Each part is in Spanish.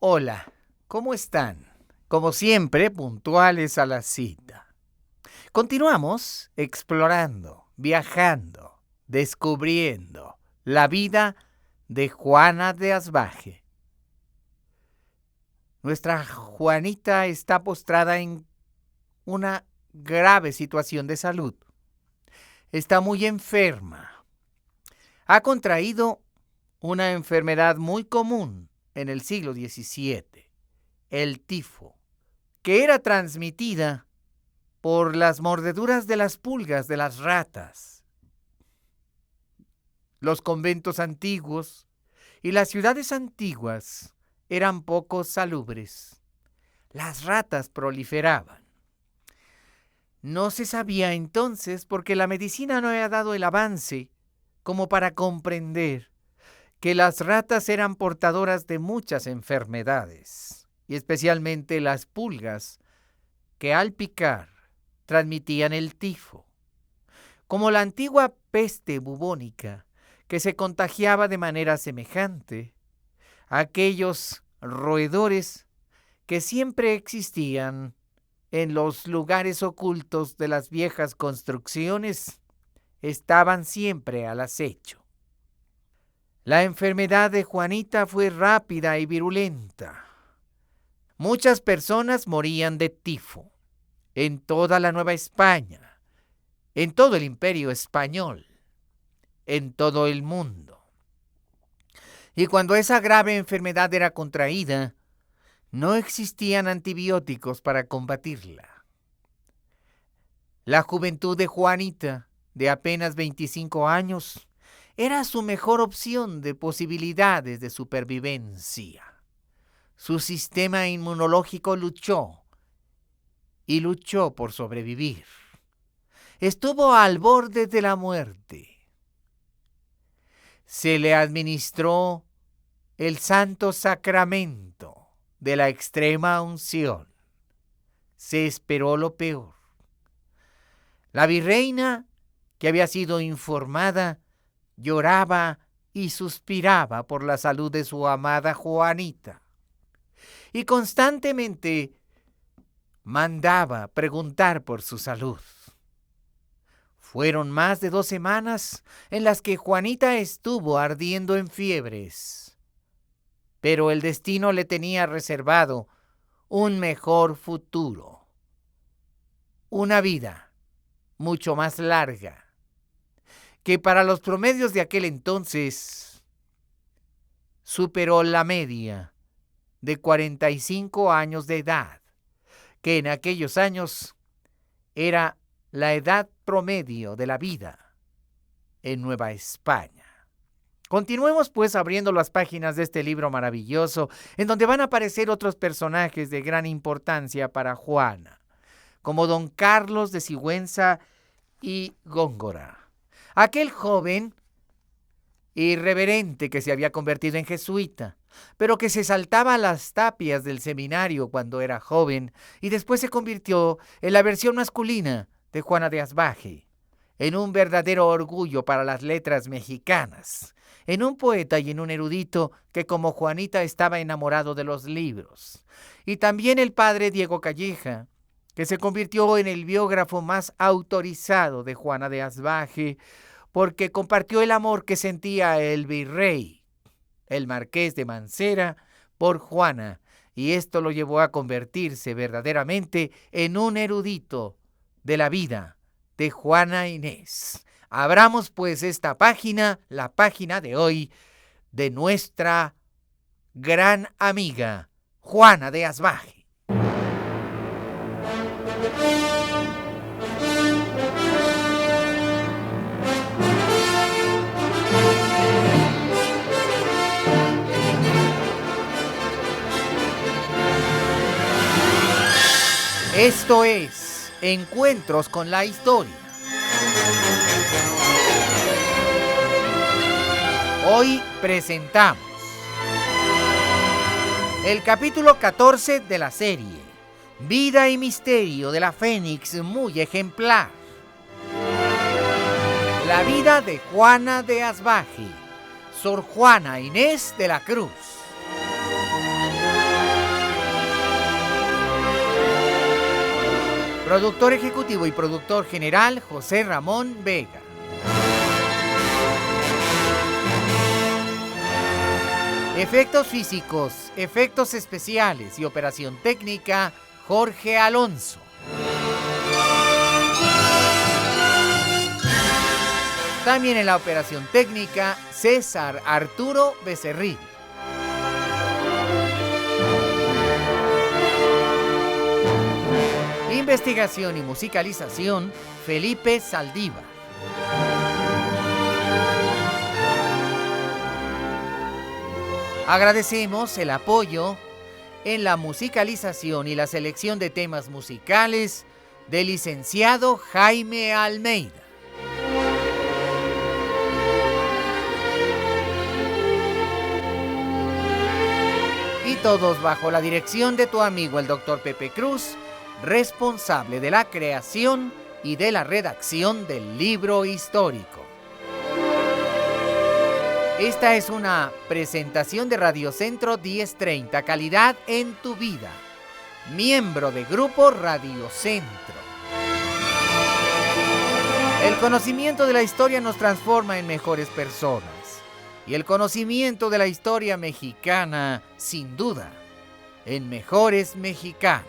Hola, ¿cómo están? Como siempre, puntuales a la cita. Continuamos explorando, viajando, descubriendo la vida de Juana de Asbaje. Nuestra Juanita está postrada en una grave situación de salud. Está muy enferma. Ha contraído una enfermedad muy común en el siglo XVII, el tifo, que era transmitida por las mordeduras de las pulgas de las ratas. Los conventos antiguos y las ciudades antiguas eran poco salubres. Las ratas proliferaban. No se sabía entonces, porque la medicina no había dado el avance como para comprender que las ratas eran portadoras de muchas enfermedades, y especialmente las pulgas, que al picar transmitían el tifo, como la antigua peste bubónica, que se contagiaba de manera semejante. Aquellos roedores que siempre existían en los lugares ocultos de las viejas construcciones estaban siempre al acecho. La enfermedad de Juanita fue rápida y virulenta. Muchas personas morían de tifo en toda la Nueva España, en todo el Imperio Español, en todo el mundo. Y cuando esa grave enfermedad era contraída, no existían antibióticos para combatirla. La juventud de Juanita, de apenas 25 años, era su mejor opción de posibilidades de supervivencia. Su sistema inmunológico luchó por sobrevivir. Estuvo al borde de la muerte. Se le administró el santo sacramento de la extrema unción. Se esperó lo peor. La virreina, que había sido informada, lloraba y suspiraba por la salud de su amada Juanita, y constantemente mandaba preguntar por su salud. Fueron más de 2 semanas en las que Juanita estuvo ardiendo en fiebres, pero el destino le tenía reservado un mejor futuro, una vida mucho más larga, que para los promedios de aquel entonces superó la media de 45 años de edad, que en aquellos años era la edad promedio de la vida en Nueva España. Continuemos pues abriendo las páginas de este libro maravilloso, en donde van a aparecer otros personajes de gran importancia para Juana, como don Carlos de Sigüenza y Góngora, aquel joven irreverente que se había convertido en jesuita, pero que se saltaba a las tapias del seminario cuando era joven y después se convirtió en la versión masculina de Juana de Asbaje, en un verdadero orgullo para las letras mexicanas, en un poeta y en un erudito que, como Juanita, estaba enamorado de los libros. Y también el padre Diego Calleja, que se convirtió en el biógrafo más autorizado de Juana de Asbaje, porque compartió el amor que sentía el virrey, el marqués de Mancera, por Juana, y esto lo llevó a convertirse verdaderamente en un erudito de la vida de Juana Inés. Abramos pues esta página, la página de hoy, de nuestra gran amiga Juana de Asbaje. Esto es Encuentros con la Historia. Hoy presentamos el capítulo 14 de la serie, Vida y Misterio de la Fénix muy ejemplar. La vida de Juana de Asbaje, Sor Juana Inés de la Cruz. Productor ejecutivo y productor general, José Ramón Vega. Efectos físicos, efectos especiales y operación técnica, Jorge Alonso. También en la operación técnica, César Arturo Becerril. Investigación y musicalización, Felipe Saldívar. Agradecemos el apoyo en la musicalización y la selección de temas musicales del licenciado Jaime Almeida. Y todos bajo la dirección de tu amigo el Dr. Pepe Cruz, responsable de la creación y de la redacción del libro histórico. Esta es una presentación de Radio Centro 1030, calidad en tu vida, miembro de Grupo Radio Centro. El conocimiento de la historia nos transforma en mejores personas, y el conocimiento de la historia mexicana, sin duda, en mejores mexicanos.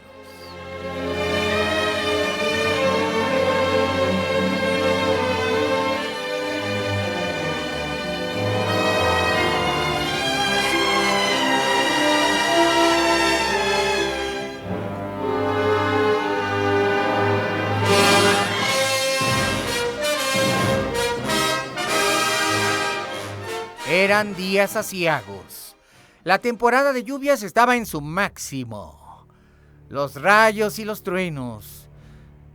Eran días aciagos. La temporada de lluvias estaba en su máximo. Los rayos y los truenos,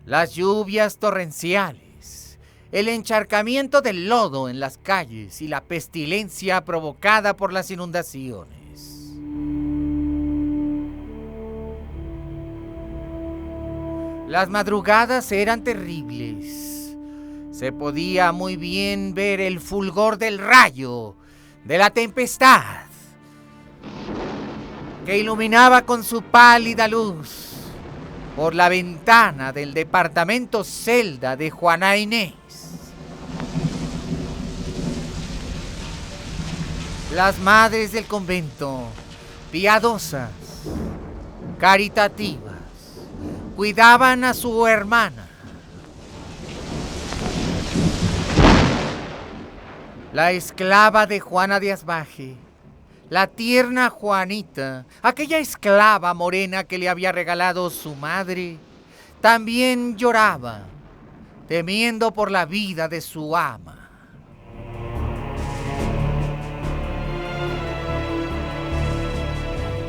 las lluvias torrenciales, el encharcamiento del lodo en las calles y la pestilencia provocada por las inundaciones. Las madrugadas eran terribles. Se podía muy bien ver el fulgor del rayo, de la tempestad, que iluminaba con su pálida luz por la ventana del departamento celda de Juana Inés. Las madres del convento, piadosas, caritativas, cuidaban a su hermana. La esclava de Juana de Asbaje, la tierna Juanita, aquella esclava morena que le había regalado su madre, también lloraba, temiendo por la vida de su ama.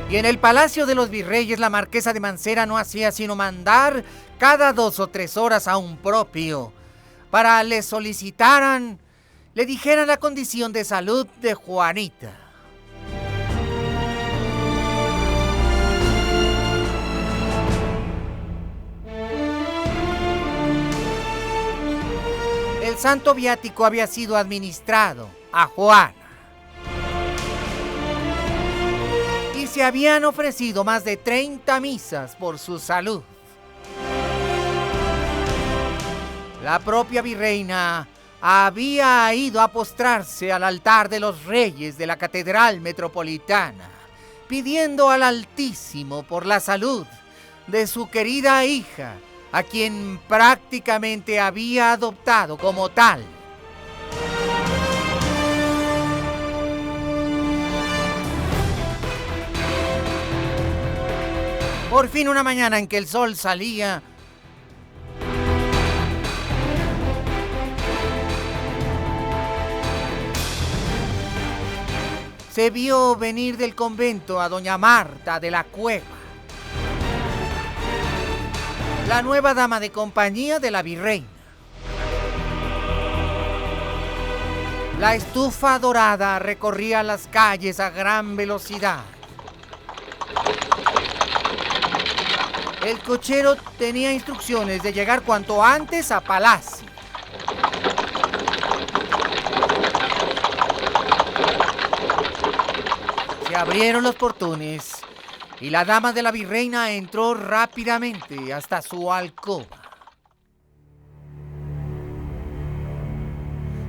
Y en el Palacio de los Virreyes la marquesa de Mancera no hacía sino mandar cada 2 o 3 horas a un propio para le solicitaran, le dijeran la condición de salud de Juanita. El santo viático había sido administrado a Juana y se habían ofrecido más de 30 misas por su salud. La propia virreina había ido a postrarse al altar de los reyes de la Catedral Metropolitana, pidiendo al Altísimo por la salud de su querida hija, a quien prácticamente había adoptado como tal. Por fin, una mañana en que el sol salía, se vio venir del convento a doña Marta de la Cueva, la nueva dama de compañía de la virreina. La estufa dorada recorría las calles a gran velocidad. El cochero tenía instrucciones de llegar cuanto antes a Palacio. Se abrieron los portones y la dama de la virreina entró rápidamente hasta su alcoba.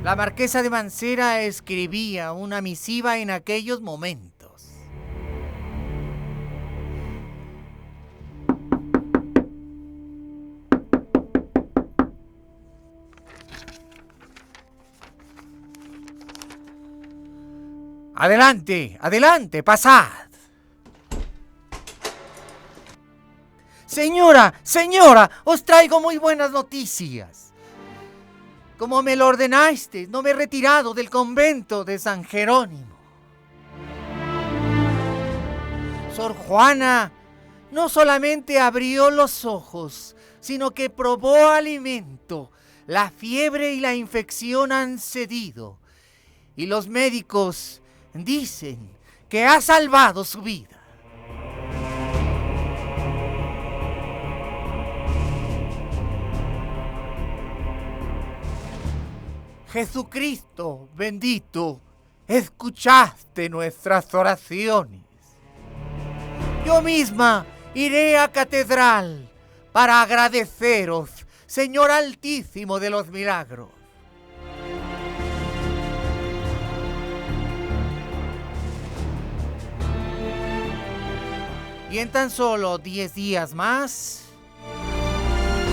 La marquesa de Mancera escribía una misiva en aquellos momentos. Adelante, adelante, pasad. Señora, señora, os traigo muy buenas noticias. Como me lo ordenaste, no me he retirado del convento de San Jerónimo. Sor Juana no solamente abrió los ojos, sino que probó alimento. La fiebre y la infección han cedido. Y los médicos dicen que ha salvado su vida. Jesucristo bendito, escuchaste nuestras oraciones. Yo misma iré a catedral para agradeceros, Señor Altísimo de los Milagros. Y en tan solo 10 días más,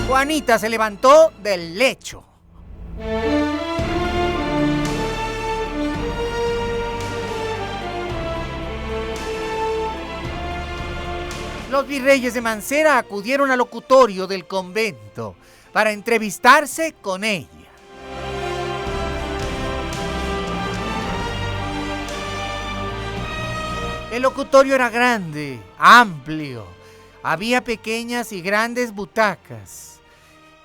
Juanita se levantó del lecho. Los virreyes de Mancera acudieron al locutorio del convento para entrevistarse con ella. El locutorio era grande, amplio. Había pequeñas y grandes butacas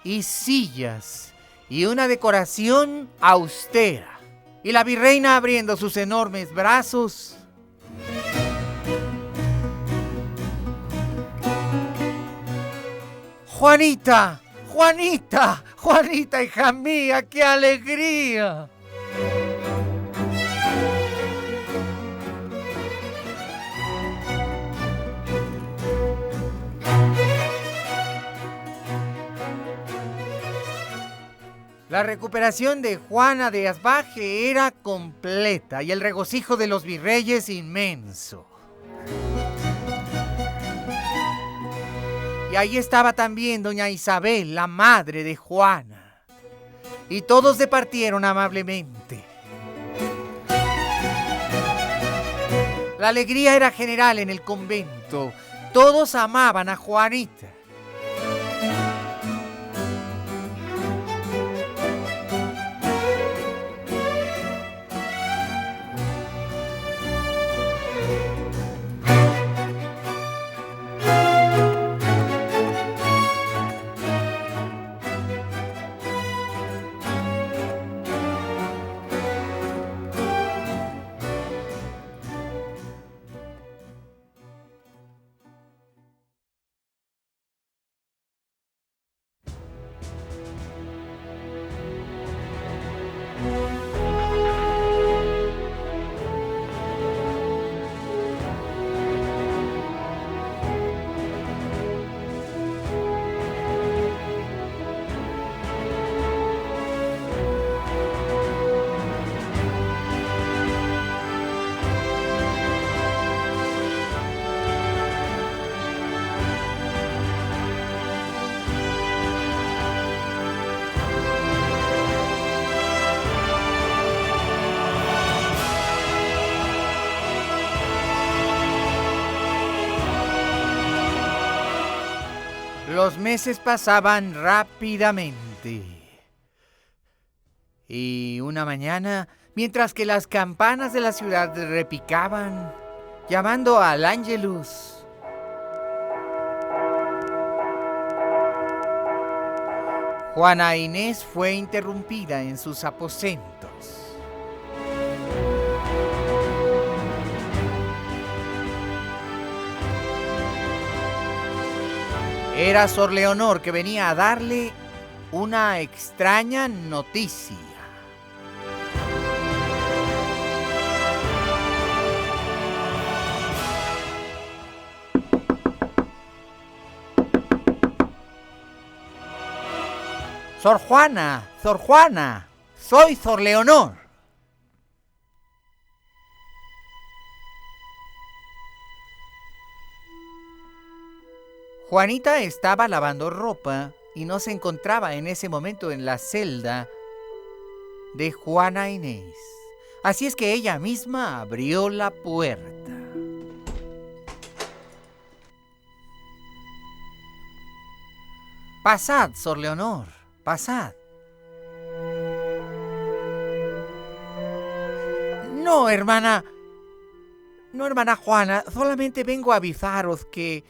y sillas y una decoración austera. Y la virreina, abriendo sus enormes brazos, Juanita, Juanita, Juanita, hija mía, qué alegría. La recuperación de Juana de Asbaje era completa y el regocijo de los virreyes inmenso. Y ahí estaba también doña Isabel, la madre de Juana. Y todos departieron amablemente. La alegría era general en el convento. Todos amaban a Juanita. Los meses pasaban rápidamente. Y una mañana, mientras que las campanas de la ciudad repicaban, llamando al Ángelus, Juana Inés fue interrumpida en sus aposentos. Era Sor Leonor, que venía a darle una extraña noticia. Sor Juana, Sor Juana, Soy Sor Leonor. Juanita estaba lavando ropa y no se encontraba en ese momento en la celda de Juana Inés. Así es que ella misma abrió la puerta. Pasad, Sor Leonor, pasad. No, hermana Juana, solamente vengo a avisaros que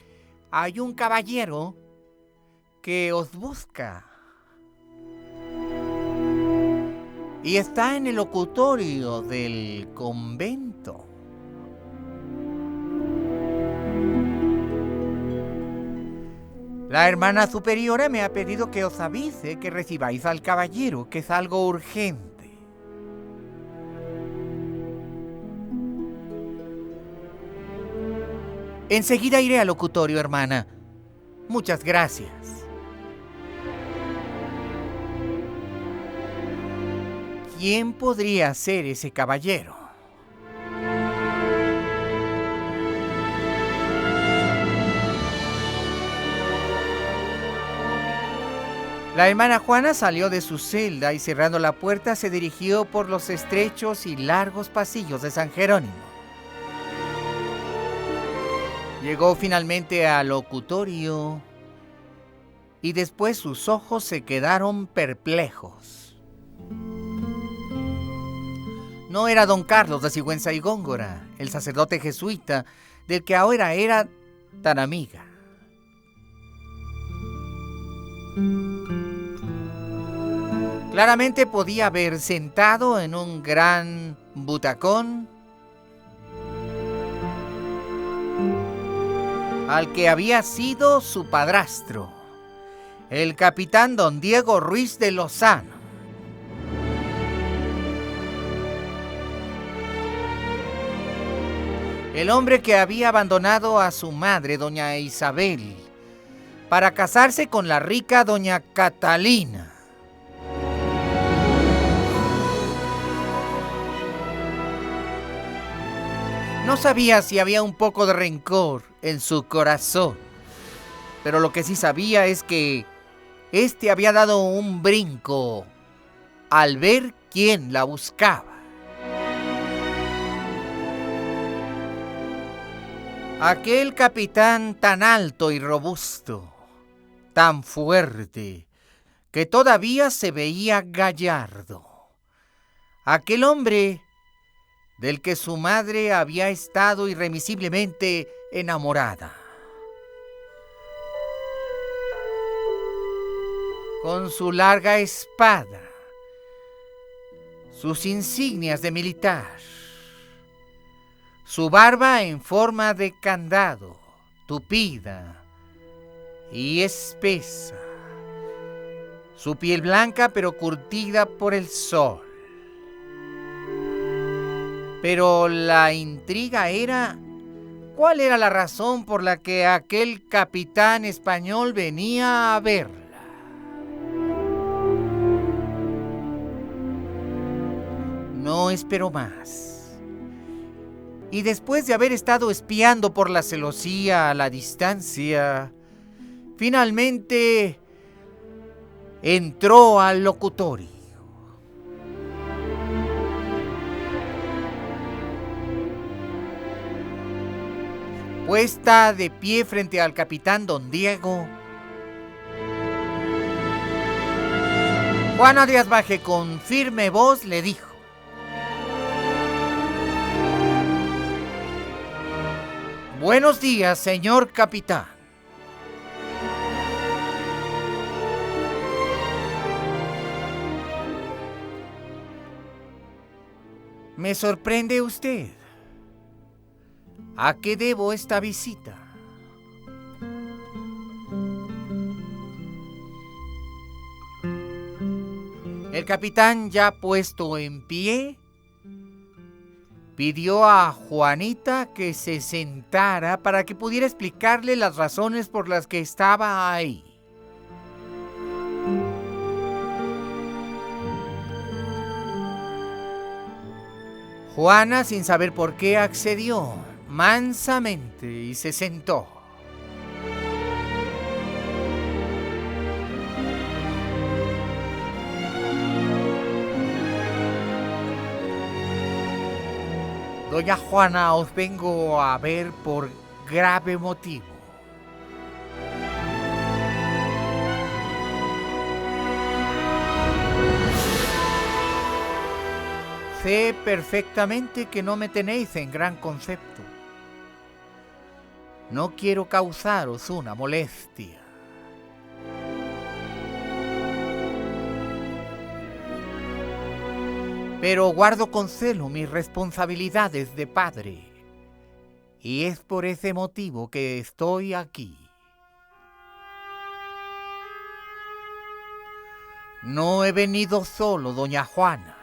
hay un caballero que os busca. Y está en el locutorio del convento. La hermana superiora me ha pedido que os avise que recibáis al caballero, que es algo urgente. Enseguida iré al locutorio, hermana. Muchas gracias. ¿Quién podría ser ese caballero? La hermana Juana salió de su celda y cerrando la puerta se dirigió por los estrechos y largos pasillos de San Jerónimo. Llegó finalmente al locutorio y después sus ojos se quedaron perplejos. No era don Carlos de Sigüenza y Góngora, el sacerdote jesuita del que ahora era tan amiga. Claramente podía ver sentado en un gran butacón al que había sido su padrastro, el capitán don Diego Ruiz de Lozano. El hombre que había abandonado a su madre, doña Isabel, para casarse con la rica doña Catalina. No sabía si había un poco de rencor en su corazón, pero lo que sí sabía es que este había dado un brinco al ver quién la buscaba. Aquel capitán tan alto y robusto, tan fuerte, que todavía se veía gallardo. Aquel hombre del que su madre había estado irremisiblemente enamorada. Con su larga espada, sus insignias de militar, su barba en forma de candado, tupida y espesa, su piel blanca pero curtida por el sol. Pero la intriga era, ¿cuál era la razón por la que aquel capitán español venía a verla? No esperó más. Y después de haber estado espiando por la celosía a la distancia, finalmente entró al locutorio. Puesta de pie frente al capitán don Diego, Juana de Asbaje con firme voz le dijo: Buenos días, señor capitán. Me sorprende usted. ¿A qué debo esta visita? El capitán, ya puesto en pie, pidió a Juanita que se sentara para que pudiera explicarle las razones por las que estaba ahí. Juana, sin saber por qué, accedió mansamente y se sentó. Doña Juana, os vengo a ver por grave motivo. Sé perfectamente que no me tenéis en gran concepto. No quiero causaros una molestia. Pero guardo con celo mis responsabilidades de padre. Y es por ese motivo que estoy aquí. No he venido solo, doña Juana.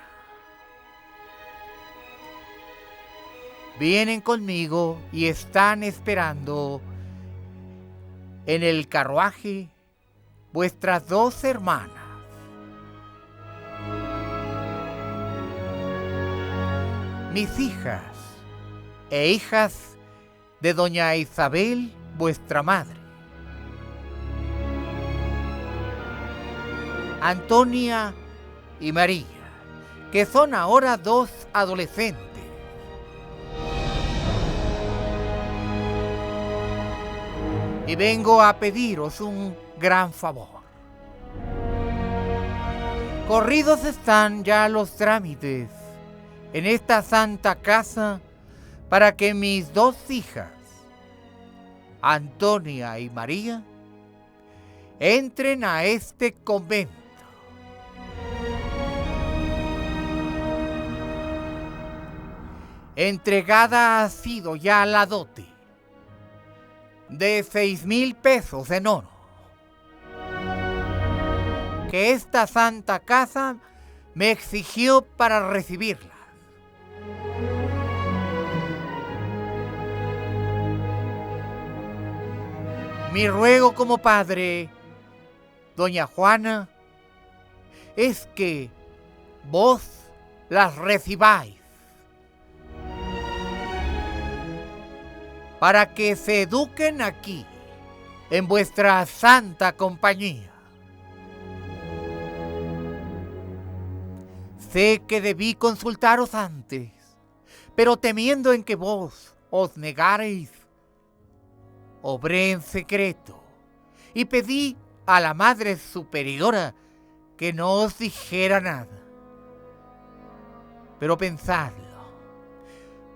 Vienen conmigo y están esperando en el carruaje vuestras 2 hermanas. Mis hijas e hijas de doña Isabel, vuestra madre. Antonia y María, que son ahora 2 adolescentes. Y vengo a pediros un gran favor. Corridos están ya los trámites en esta santa casa para que mis 2 hijas, Antonia y María, entren a este convento. Entregada ha sido ya la dote de 6,000 pesos en oro, que esta santa casa me exigió para recibirla. Mi ruego como padre, doña Juana, es que vos las recibáis para que se eduquen aquí, en vuestra santa compañía. Sé que debí consultaros antes, pero temiendo en que vos os negareis, obré en secreto y pedí a la Madre Superiora que no os dijera nada. Pero pensadlo,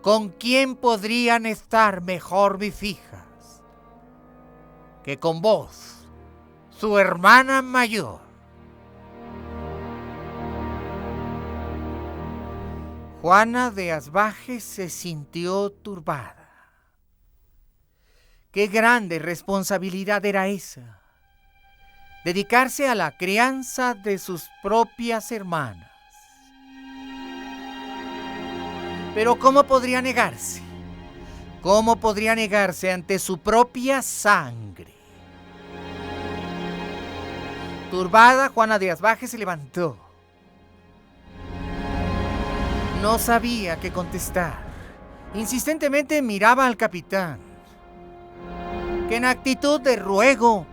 ¿con quién podrían estar mejor mis hijas que con vos, su hermana mayor? Juana de Asbaje se sintió turbada. Qué grande responsabilidad era esa, dedicarse a la crianza de sus propias hermanas. Pero ¿cómo podría negarse? ¿Cómo podría negarse ante su propia sangre? Turbada, Juana de Asbaje se levantó. No sabía qué contestar. Insistentemente miraba al capitán, que en actitud de ruego,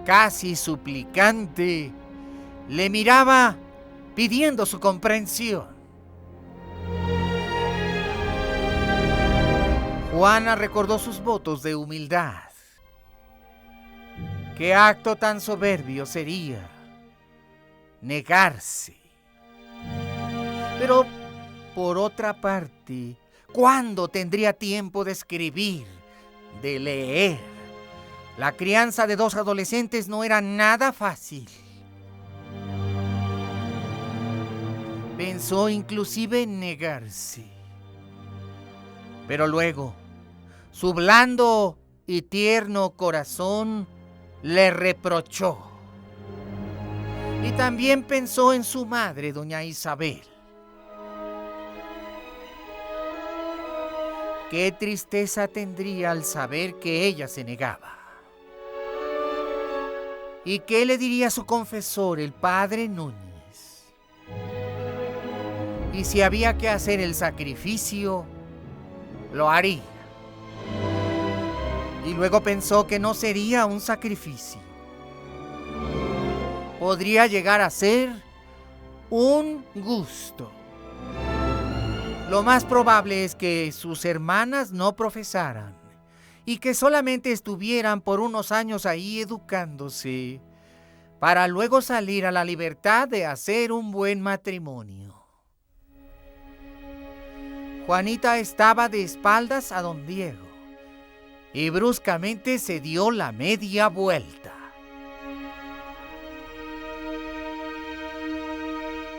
casi suplicante, le miraba pidiendo su comprensión. Juana recordó sus votos de humildad. ¿Qué acto tan soberbio sería negarse? Pero, por otra parte, ¿cuándo tendría tiempo de escribir, de leer? La crianza de 2 adolescentes no era nada fácil. Pensó inclusive en negarse. Pero luego, su blando y tierno corazón le reprochó. Y también pensó en su madre, doña Isabel. Qué tristeza tendría al saber que ella se negaba. ¿Y qué le diría su confesor, el padre Núñez? y si había que hacer el sacrificio, lo haría. Y luego pensó que no sería un sacrificio. Podría llegar a ser un gusto. Lo más probable es que sus hermanas no profesaran y que solamente estuvieran por unos años ahí educándose para luego salir a la libertad de hacer un buen matrimonio. Juanita estaba de espaldas a don Diego y bruscamente se dio la media vuelta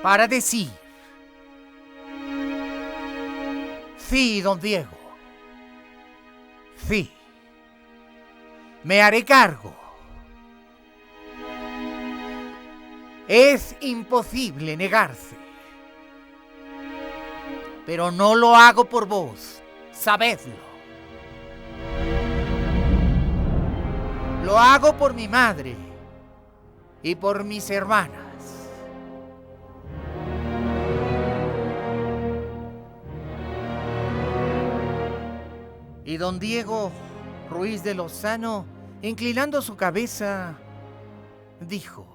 para decir: sí, don Diego, sí, me haré cargo. Es imposible negarse, pero no lo hago por vos, sabedlo. Lo hago por mi madre y por mis hermanas. Y don Diego Ruiz de Lozano, inclinando su cabeza, dijo: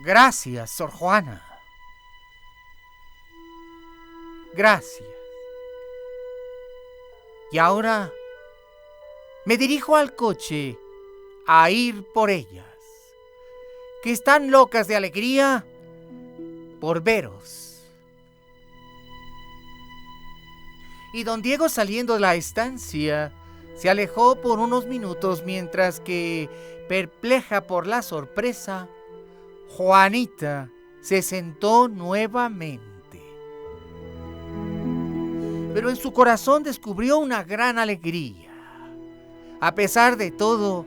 gracias, Sor Juana. Gracias. Y ahora me dirijo al coche a ir por ellas, que están locas de alegría por veros. Y don Diego, saliendo de la estancia, se alejó por unos minutos mientras que, perpleja por la sorpresa, Juanita se sentó nuevamente. Pero en su corazón descubrió una gran alegría. A pesar de todo,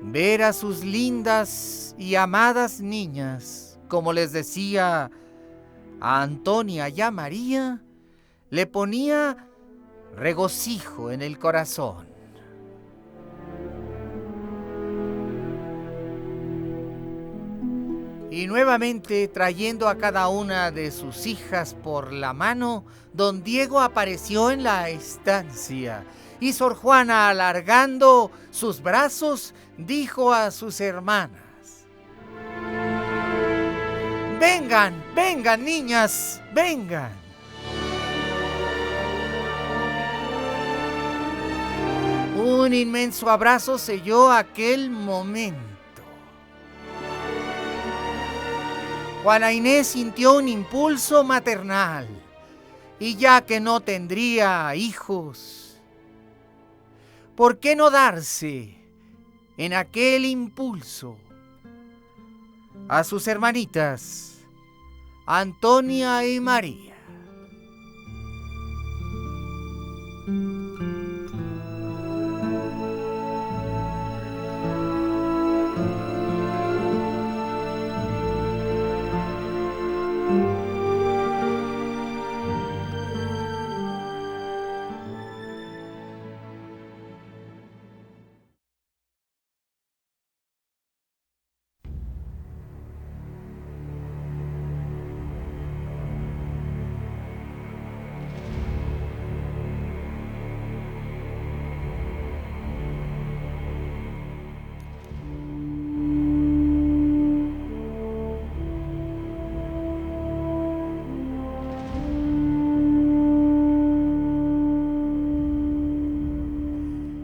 ver a sus lindas y amadas niñas, como les decía a Antonia y a María, le ponía regocijo en el corazón. Y nuevamente, trayendo a cada una de sus hijas por la mano, don Diego apareció en la estancia. Y Sor Juana, alargando sus brazos, dijo a sus hermanas: vengan, vengan, niñas, vengan. Un inmenso abrazo selló aquel momento. Juana Inés sintió un impulso maternal, y ya que no tendría hijos, ¿por qué no darse en aquel impulso a sus hermanitas, Antonia y María?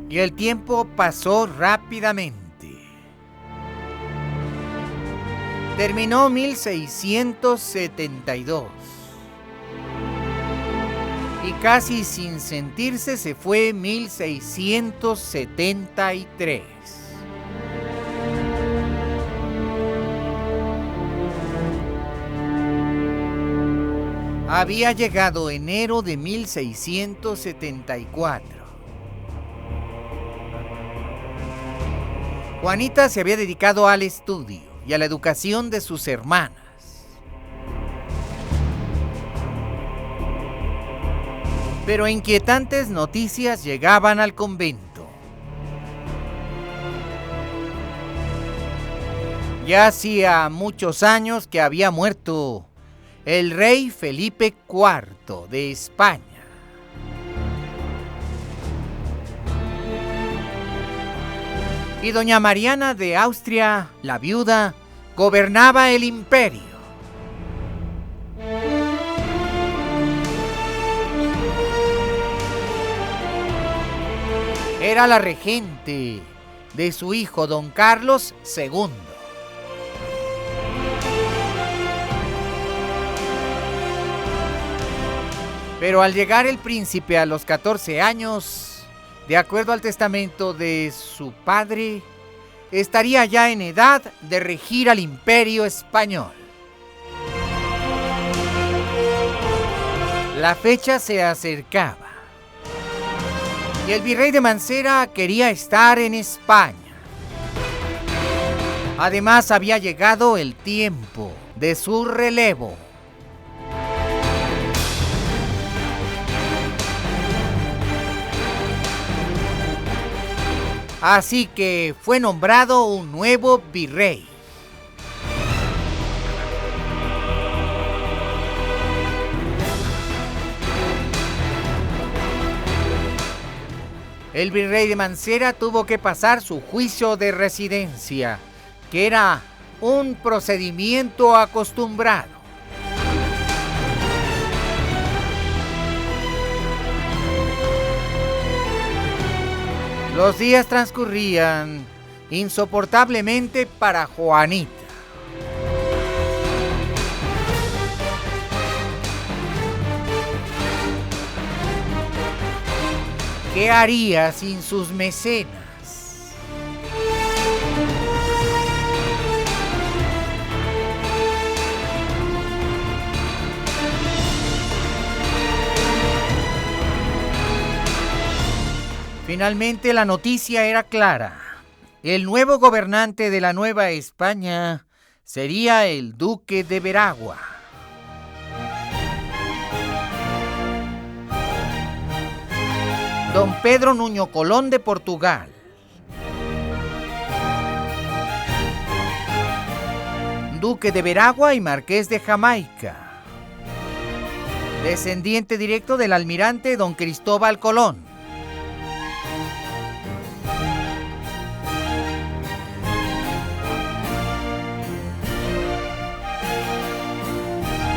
Y el tiempo pasó rápidamente. Terminó 1672. Y casi sin sentirse se fue 1673. Había llegado enero de 1674. Juanita se había dedicado al estudio y a la educación de sus hermanas. Pero inquietantes noticias llegaban al convento. Ya hacía muchos años que había muerto el rey Felipe IV de España. Y doña Mariana de Austria, la viuda, gobernaba el imperio. Era la regente de su hijo don Carlos II. Pero al llegar el príncipe a los 14 años, de acuerdo al testamento de su padre, estaría ya en edad de regir al imperio español. La fecha se acercaba y el virrey de Mancera quería estar en España. Además, había llegado el tiempo de su relevo. Así que fue nombrado un nuevo virrey. El virrey de Mancera tuvo que pasar su juicio de residencia, que era un procedimiento acostumbrado. Los días transcurrían insoportablemente para Juanita. ¿Qué haría sin sus mecenas? Finalmente la noticia era clara. El nuevo gobernante de la Nueva España sería el duque de Veragua. Don Pedro Nuño Colón de Portugal. Duque de Veragua y Marqués de Jamaica. Descendiente directo del almirante don Cristóbal Colón.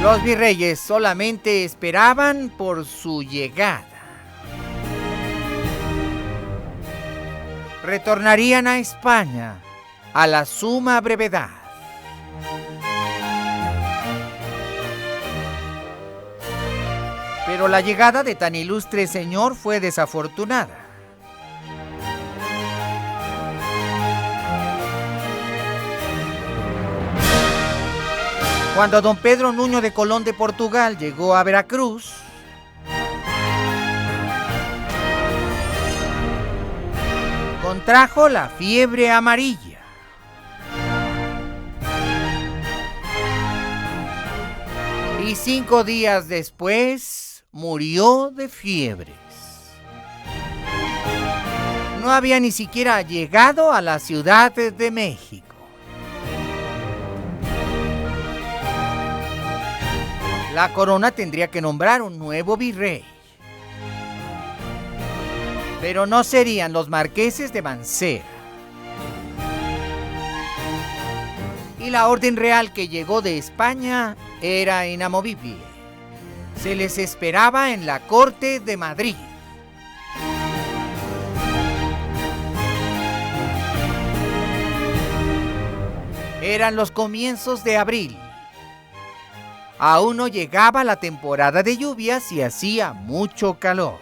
Los virreyes solamente esperaban por su llegada. Retornarían a España a la suma brevedad. Pero la llegada de tan ilustre señor fue desafortunada. Cuando don Pedro Nuño de Colón de Portugal llegó a Veracruz, contrajo la fiebre amarilla. Y 5 días después murió de fiebres. No había ni siquiera llegado a la Ciudad de México. La corona tendría que nombrar un nuevo virrey. Pero no serían los marqueses de Mancera. Y la orden real que llegó de España era inamovible. Se les esperaba en la corte de Madrid. Eran los comienzos de abril. Aún no llegaba la temporada de lluvias y hacía mucho calor.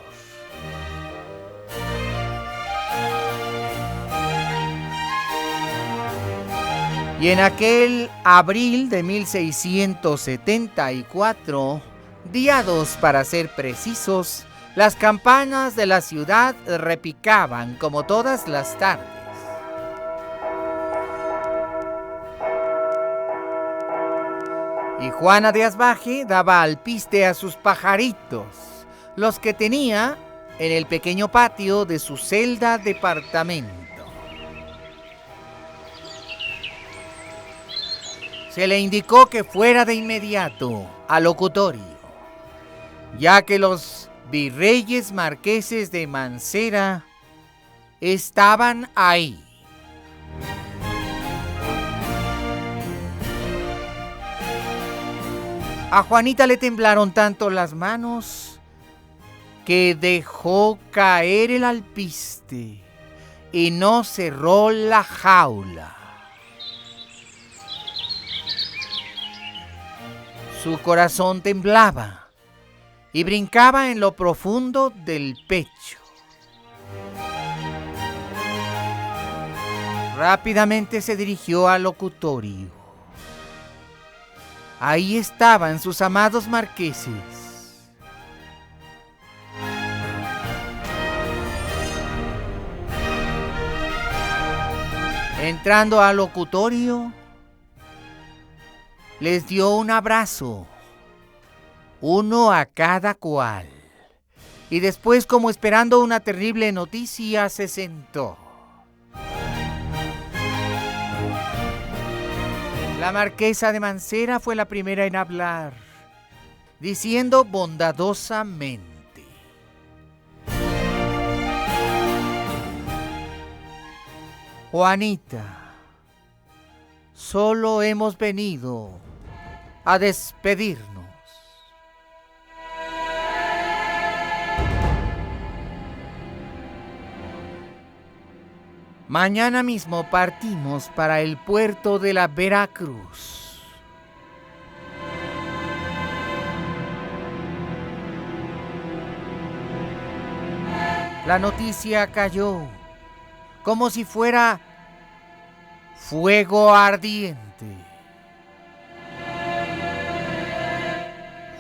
Y en aquel abril de 1674, día 2 para ser precisos, las campanas de la ciudad repicaban como todas las tardes. Y Juana de Asbaje daba alpiste a sus pajaritos, los que tenía en el pequeño patio de su celda departamento. Se le indicó que fuera de inmediato al locutorio, ya que los virreyes marqueses de Mancera estaban ahí. A Juanita le temblaron tanto las manos que dejó caer el alpiste y no cerró la jaula. Su corazón temblaba y brincaba en lo profundo del pecho. Rápidamente se dirigió al locutorio. Ahí estaban sus amados marqueses. Entrando al locutorio, les dio un abrazo, uno a cada cual, y después, como esperando una terrible noticia, se sentó. La marquesa de Mancera fue la primera en hablar, diciendo bondadosamente: Juanita, solo hemos venido a despedirnos. Mañana mismo partimos para el puerto de la Veracruz. La noticia cayó como si fuera fuego ardiente.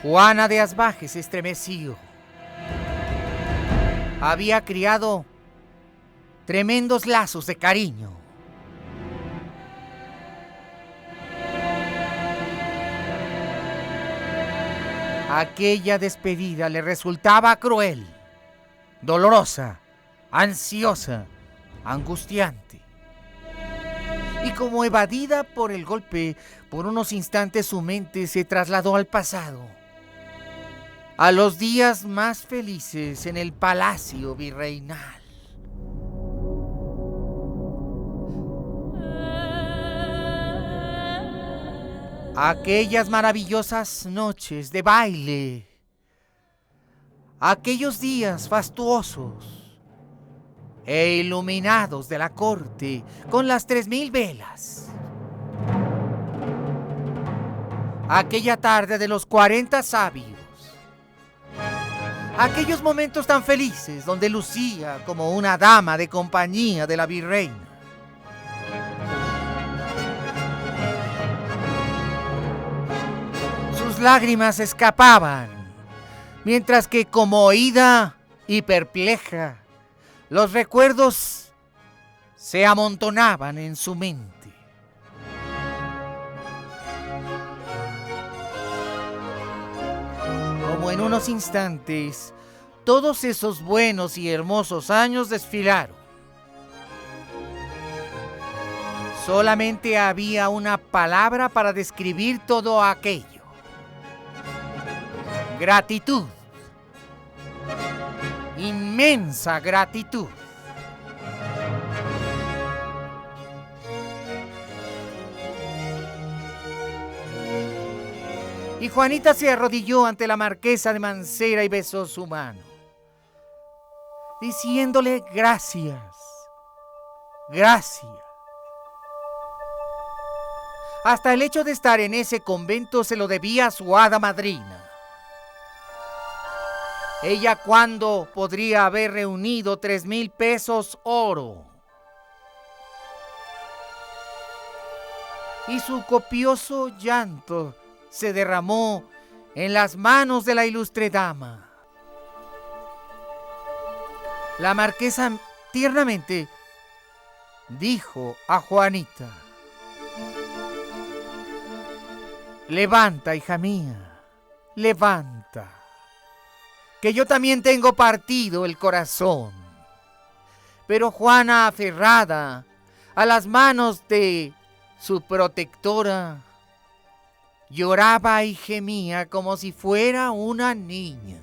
Juana de Asbaje se estremeció. Había criado tremendos lazos de cariño. Aquella despedida le resultaba cruel, dolorosa, ansiosa, angustiante. Y como evadida por el golpe, por unos instantes su mente se trasladó al pasado, a los días más felices en el palacio virreinal. Aquellas maravillosas noches de baile, aquellos días fastuosos e iluminados de la corte con las 3000 velas, aquella tarde de los 40 sabios, aquellos momentos tan felices donde lucía como una dama de compañía de la virreina. Sus lágrimas escapaban, mientras que conmovida y perpleja, los recuerdos se amontonaban en su mente. Como en unos instantes, todos esos buenos y hermosos años desfilaron. Solamente había una palabra para describir todo aquello: gratitud. Inmensa gratitud. Y Juanita se arrodilló ante la marquesa de Mancera y besó su mano, diciéndole gracias, gracias. Hasta el hecho de estar en ese convento se lo debía a su hada madrina. Ella, ¿cuándo podría haber reunido 3000 pesos oro? Y su copioso llanto se derramó en las manos de la ilustre dama. La marquesa tiernamente dijo a Juanita: levanta, hija mía, levanta, que yo también tengo partido el corazón. Pero Juana, aferrada a las manos de su protectora, Lloraba y gemía como si fuera una niña.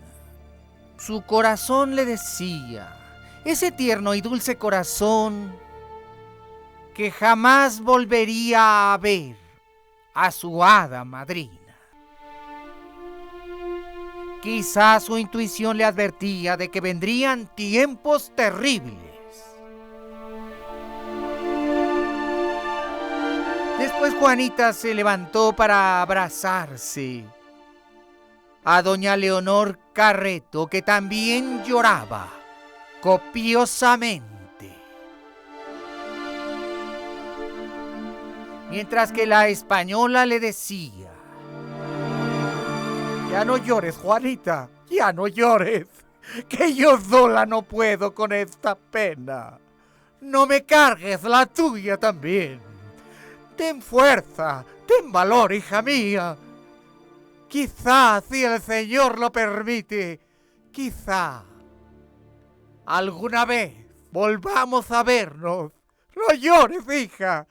Su corazón le decía, ese tierno y dulce corazón, que jamás volvería a ver a su hada madrina. Quizás su intuición le advertía de que vendrían tiempos terribles. Después Juanita se levantó para abrazarse a doña Leonor Carreto, que también lloraba copiosamente. Mientras que la española le decía, ya no llores, Juanita, ya no llores, que yo sola no puedo con esta pena. No me cargues la tuya también. Ten fuerza, ten valor, hija mía. Quizá, si el Señor lo permite, quizá alguna vez volvamos a vernos. No llores, hija.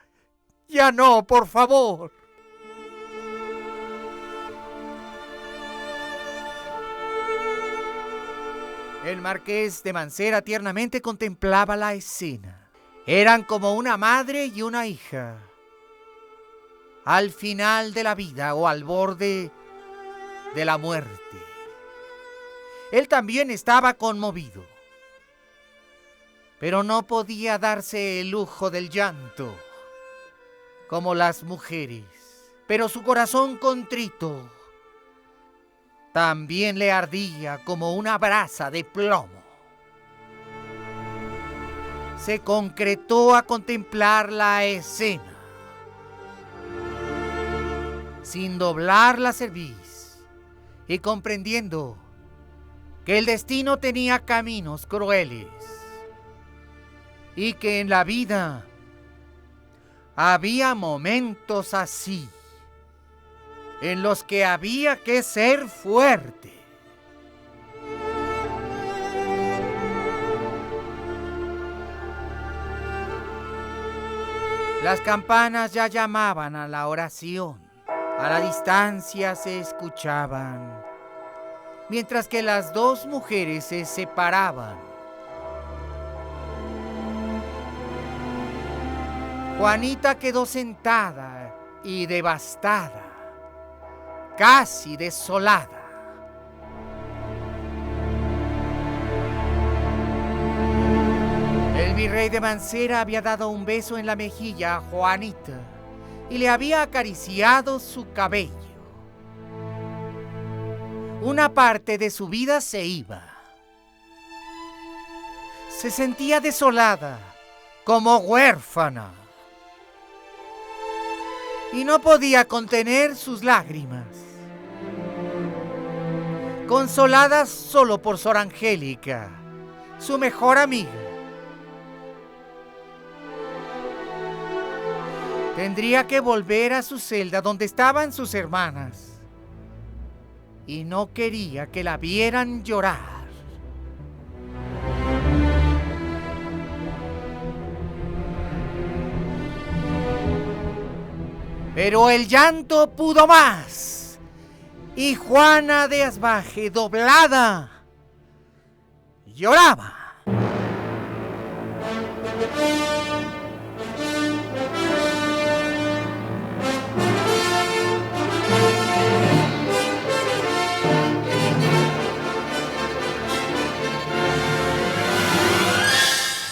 Ya no, por favor. El marqués de Mancera tiernamente contemplaba la escena. Eran como una madre y una hija. Al final de la vida o al borde de la muerte. Él también estaba conmovido, pero no podía darse el lujo del llanto como las mujeres. Pero su corazón contrito también le ardía como una brasa de plomo. Se concretó a contemplar la escena, sin doblar la cerviz y comprendiendo que el destino tenía caminos crueles y que en la vida había momentos así en los que había que ser fuerte. Las campanas ya llamaban a la oración. A la distancia se escuchaban, mientras que las dos mujeres se separaban. Juanita quedó sentada y devastada, casi desolada. El virrey de Mancera había dado un beso en la mejilla a Juanita y le había acariciado su cabello. Una parte de su vida se iba. Se sentía desolada, como huérfana, y no podía contener sus lágrimas. Consolada solo por Sor Angélica, su mejor amiga. Tendría que volver a su celda donde estaban sus hermanas, y no quería que la vieran llorar. Pero el llanto pudo más, y Juana de Asbaje, doblada, lloraba.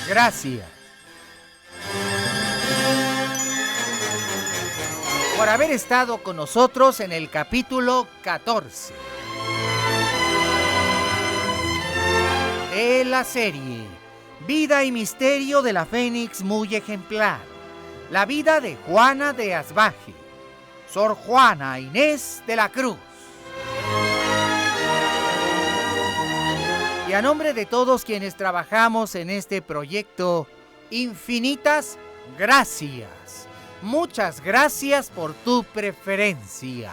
Gracias por haber estado con nosotros en el capítulo 14 de la serie Vida y Misterio de la Fénix muy ejemplar. La vida de Juana de Asbaje, Sor Juana Inés de la Cruz. Y a nombre de todos quienes trabajamos en este proyecto, infinitas gracias. Muchas gracias por tu preferencia.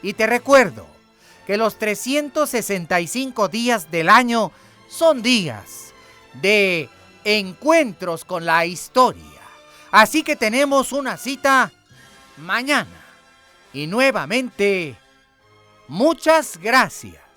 Y te recuerdo que los 365 días del año son días de encuentros con la historia. Así que tenemos una cita mañana Y nuevamente, muchas gracias.